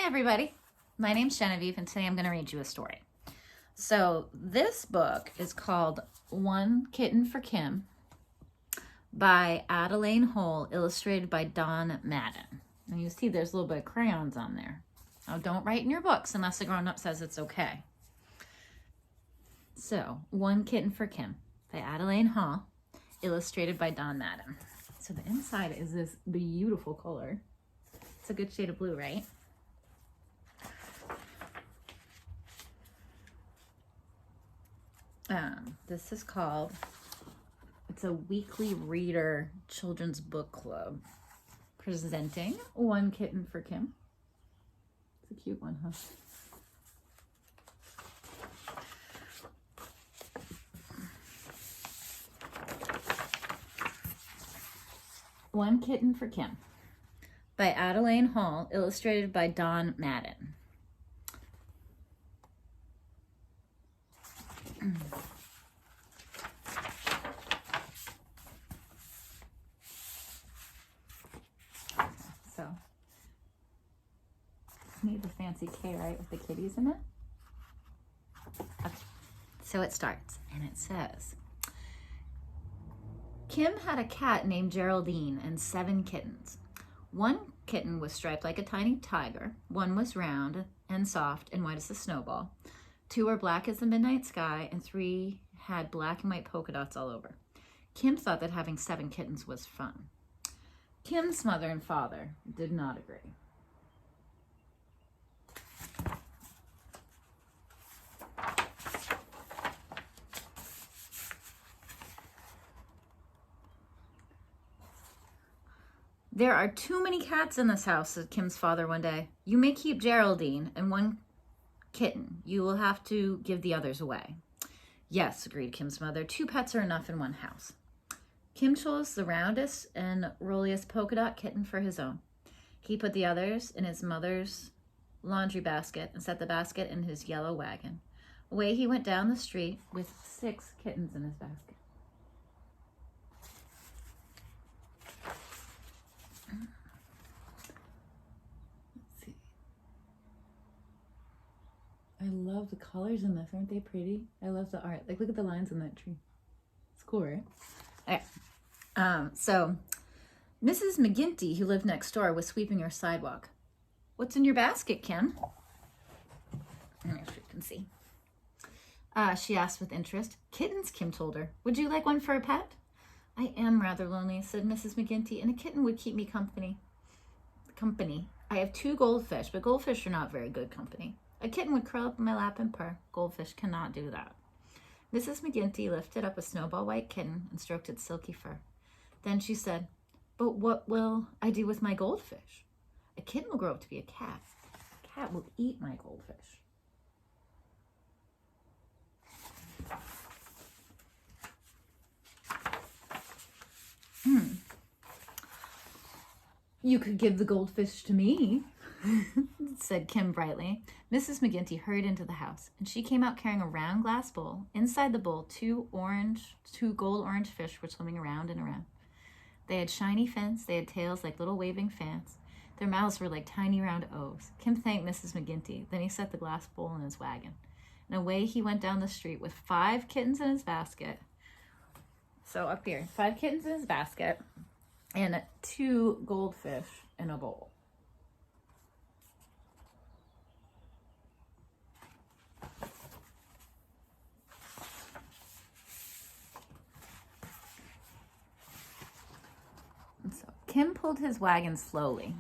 everybody. My name's Genevieve, and today I'm going to read you a story. So this book is called One Kitten for Kim by Adelaide Holl, illustrated by Don Madden. And you see there's a little bit of crayons on there. Now don't write in your books unless the grown-up says it's okay. So, One Kitten for Kim by Adelaide Holl, illustrated by Don Madden. So the inside is this beautiful color. It's a good shade of blue, right? This is called, it's a weekly reader children's book club presenting One Kitten for Kim. It's a cute one, huh? One Kitten for Kim by Adelaide Holl, illustrated by Don Madden. So, need the fancy K, right, with the kitties in it? Okay, so it starts, and it says, Kim had a cat named Geraldine and 7 kittens. One kitten was striped like a tiny tiger, one was round and soft and white as a snowball, 2 were black as the midnight sky, and 3 had black and white polka dots all over. Kim thought that having 7 kittens was fun. Kim's mother and father did not agree. There are too many cats in this house, said Kim's father one day. You may keep Geraldine and 1 kitten. You will have to give the others away. Yes, agreed Kim's mother. 2 pets are enough in one house. Kim chose the roundest and rolliest polka dot kitten for his own. He put the others in his mother's laundry basket and set the basket in his yellow wagon. Away he went down the street with 6 kittens in his basket. Let's see. I love the colors in this. Aren't they pretty? I love the art. Like, look at the lines on that tree. It's cool, right? Okay. So Mrs. McGinty, who lived next door, was sweeping her sidewalk. What's in your basket, Kim? I don't know if you can see. She asked with interest. Kittens, Kim told her. Would you like one for a pet? I am rather lonely, said Mrs. McGinty, and a kitten would keep me company. I have 2 goldfish, but goldfish are not very good company. A kitten would curl up in my lap and purr. Goldfish cannot do that. Mrs. McGinty lifted up a snowball white kitten and stroked its silky fur. Then she said, but what will I do with my goldfish? A kitten will grow up to be a cat. A cat will eat my goldfish. You could give the goldfish to me, said Kim brightly. Mrs. McGinty hurried into the house, and she came out carrying a round glass bowl. Inside the bowl, 2 gold orange fish were swimming around and around. They had shiny fins. They had tails like little waving fans. Their mouths were like tiny round O's. Kim thanked Mrs. McGinty. Then he set the glass bowl in his wagon. And away he went down the street with 5 kittens in his basket. So up here, 5 kittens in his basket and 2 goldfish in a bowl. So Kim pulled his wagon slowly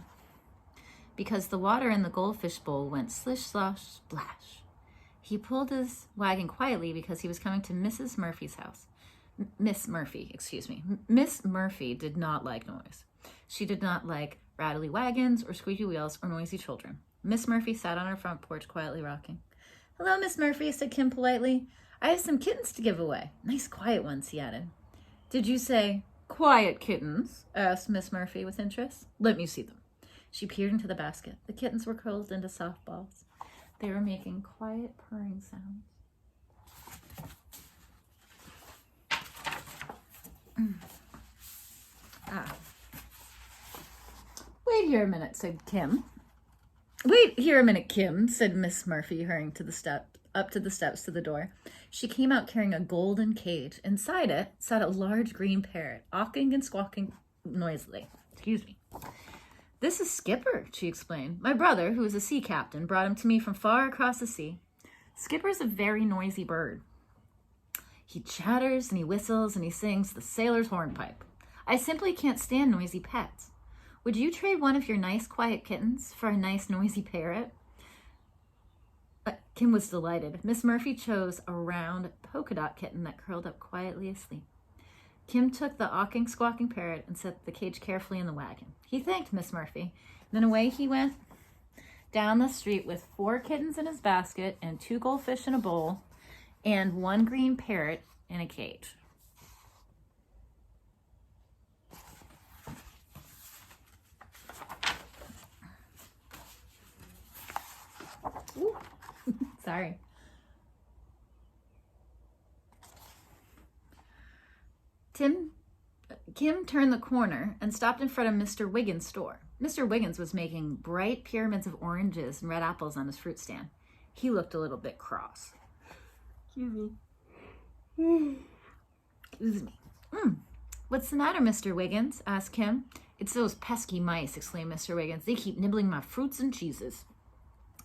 because the water in the goldfish bowl went slish, slosh, splash. He pulled his wagon quietly because he was coming to Mrs. Murphy's house. Miss Murphy did not like noise. She did not like rattly wagons or squeaky wheels or noisy children. Miss Murphy sat on her front porch quietly rocking. Hello, Miss Murphy, said Kim politely. I have some kittens to give away. Nice quiet ones, he added. Did you say quiet kittens? Asked Miss Murphy with interest. Let me see them. She peered into the basket. The kittens were curled into soft balls. They were making quiet purring sounds. Wait here a minute, said Kim. Wait here a minute, Kim, said Miss Murphy, hurrying up to the steps to the door. She came out carrying a golden cage. Inside it sat a large green parrot, awking and squawking noisily. Excuse me. This is Skipper, she explained. My brother, who is a sea captain, brought him to me from far across the sea. Skipper's a very noisy bird. He chatters and he whistles and he sings the sailor's hornpipe. I simply can't stand noisy pets. Would you trade one of your nice, quiet kittens for a nice, noisy parrot? Kim was delighted. Miss Murphy chose a round polka dot kitten that curled up quietly asleep. Kim took the awking, squawking parrot and set the cage carefully in the wagon. He thanked Miss Murphy. Then away he went down the street with 4 kittens in his basket and 2 goldfish in a bowl and 1 green parrot in a cage. Ooh. Sorry. Kim turned the corner and stopped in front of Mr. Wiggins' store. Mr. Wiggins was making bright pyramids of oranges and red apples on his fruit stand. He looked a little bit cross. Excuse me. What's the matter, Mr. Wiggins? Asked Kim. It's those pesky mice, exclaimed Mr. Wiggins. They keep nibbling my fruits and cheeses.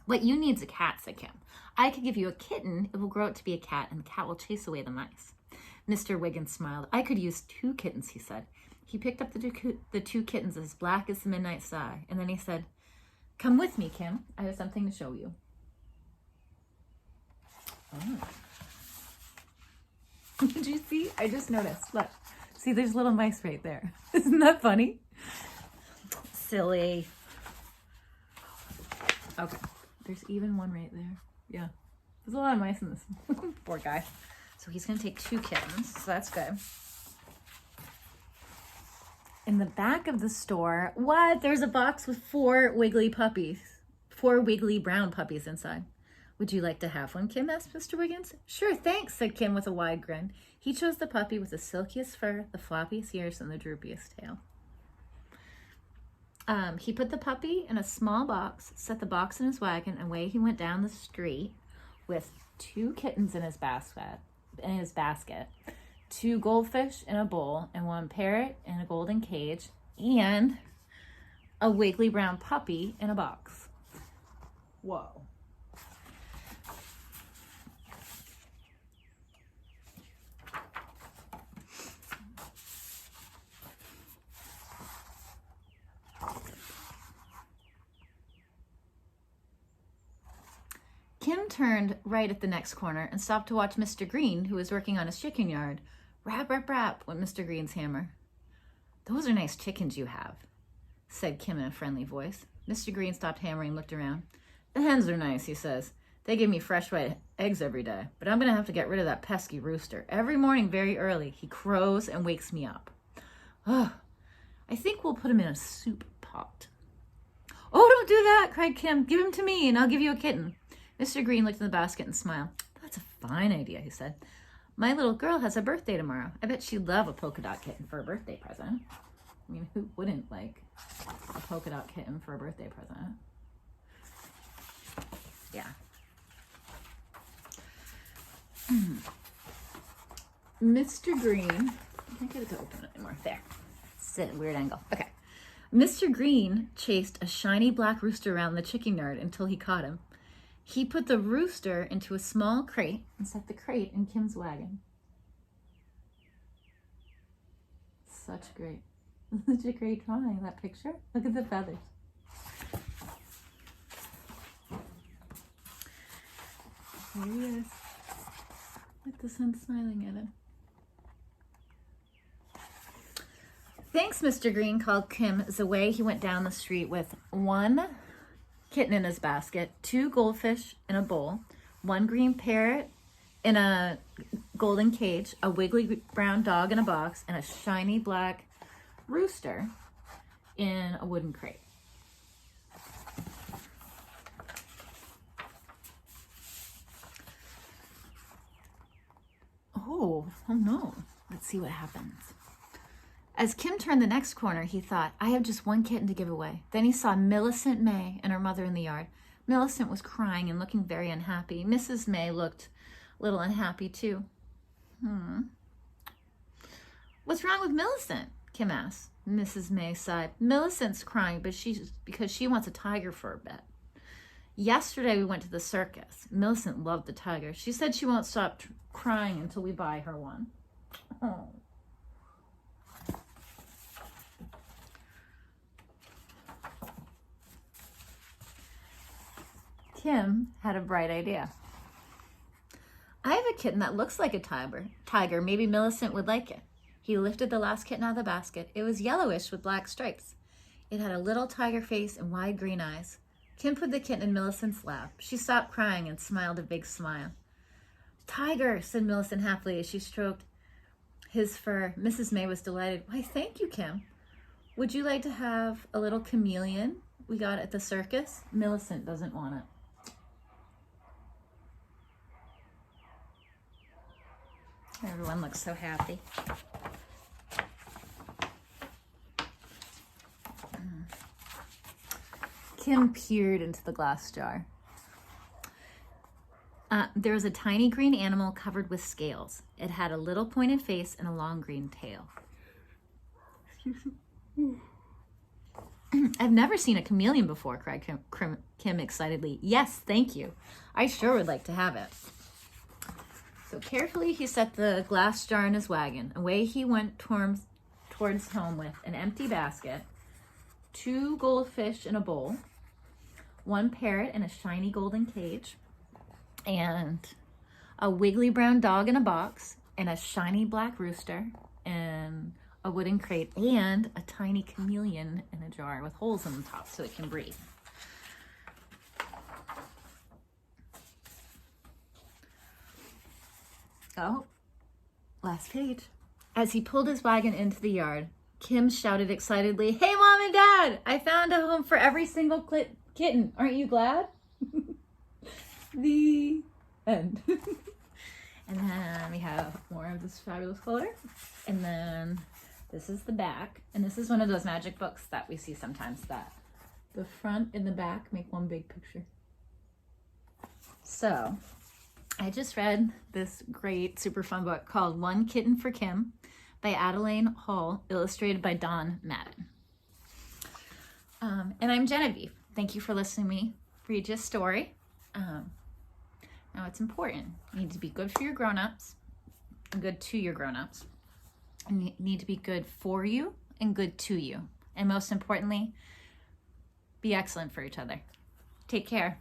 What you need's a cat, said Kim. I could give you a kitten. It will grow up to be a cat, and the cat will chase away the mice. Mr. Wiggins smiled. I could use 2 kittens, he said. He picked up the 2 kittens as black as the midnight sky, and then he said, come with me, Kim. I have something to show you. Oh. Did you see? I just noticed. Look. See, there's little mice right there. Isn't that funny? Silly. Okay. There's even one right there. Yeah. There's a lot of mice in this. Poor guy. So he's going to take 2 kittens. So that's good. In the back of the store, what? There's a box with 4 wiggly puppies. 4 wiggly brown puppies inside. Would you like to have one, Kim? Asked Mr. Wiggins. Sure, thanks, said Kim with a wide grin. He chose the puppy with the silkiest fur, the floppiest ears, and the droopiest tail. He put the puppy in a small box, set the box in his wagon, and away he went down the street with 2 kittens in his basket, 2 goldfish in a bowl, and 1 parrot in a golden cage, and a wiggly brown puppy in a box. Whoa. Kim turned right at the next corner and stopped to watch Mr. Green, who was working on his chicken yard. Rap, rap, rap, went Mr. Green's hammer. Those are nice chickens you have, said Kim in a friendly voice. Mr. Green stopped hammering and looked around. The hens are nice, he says. They give me fresh white eggs every day, but I'm going to have to get rid of that pesky rooster. Every morning very early, he crows and wakes me up. Oh, I think we'll put him in a soup pot. Oh, don't do that, cried Kim. Give him to me and I'll give you a kitten. Mr. Green looked in the basket and smiled. That's a fine idea, he said. My little girl has a birthday tomorrow. I bet she'd love a polka dot kitten for a birthday present. I mean, who wouldn't like a polka dot kitten for a birthday present? Yeah. Mr. Green, I can't get it to open it anymore. There. Sit at a weird angle. Okay. Mr. Green chased a shiny black rooster around the chicken yard until he caught him. He put the rooster into a small crate and set the crate in Kim's wagon. Such a great drawing, that picture. Look at the feathers. There he is. Look, the sun's smiling at him. Thanks, Mr. Green, called Kim as away he went down the street with 1 kitten in his basket, 2 goldfish in a bowl, 1 green parrot in a golden cage, a wiggly brown dog in a box, and a shiny black rooster in a wooden crate. Oh no. Let's see what happens. As Kim turned the next corner, he thought, I have just one kitten to give away. Then he saw Millicent May and her mother in the yard. Millicent was crying and looking very unhappy. Mrs. May looked a little unhappy too. What's wrong with Millicent? Kim asked. Mrs. May sighed. Millicent's crying because she wants a tiger for a bet. Yesterday we went to the circus. Millicent loved the tiger. She said she won't stop crying until we buy her one. Oh. Kim had a bright idea. I have a kitten that looks like a tiger. Maybe Millicent would like it. He lifted the last kitten out of the basket. It was yellowish with black stripes. It had a little tiger face and wide green eyes. Kim put the kitten in Millicent's lap. She stopped crying and smiled a big smile. Tiger, said Millicent happily as she stroked his fur. Mrs. May was delighted. Why, thank you, Kim. Would you like to have a little chameleon we got at the circus? Millicent doesn't want it. Everyone looks so happy. Kim peered into the glass jar. There was a tiny green animal covered with scales. It had a little pointed face and a long green tail. I've never seen a chameleon before, cried Kim excitedly. Yes, thank you. I sure would like to have it. So carefully he set the glass jar in his wagon. Away he went towards home with an empty basket, 2 goldfish in a bowl, 1 parrot in a shiny golden cage, and a wiggly brown dog in a box, and a shiny black rooster, and a wooden crate, and a tiny chameleon in a jar with holes in the top so it can breathe. Oh, last page. As he pulled his wagon into the yard, Kim shouted excitedly, Hey, Mom and Dad, I found a home for every single kitten. Aren't you glad? The end. And then we have more of this fabulous color. And then this is the back. And this is one of those magic books that we see sometimes that the front and the back make one big picture. So I just read this great, super fun book called One Kitten for Kim by Adelaide Holl, illustrated by Don Madden. And I'm Genevieve. Thank you for listening to me read your story. Now it's important. You need to be good for your grown-ups and good to your grown-ups. And you need to be good for you and good to you. And most importantly, be excellent for each other. Take care.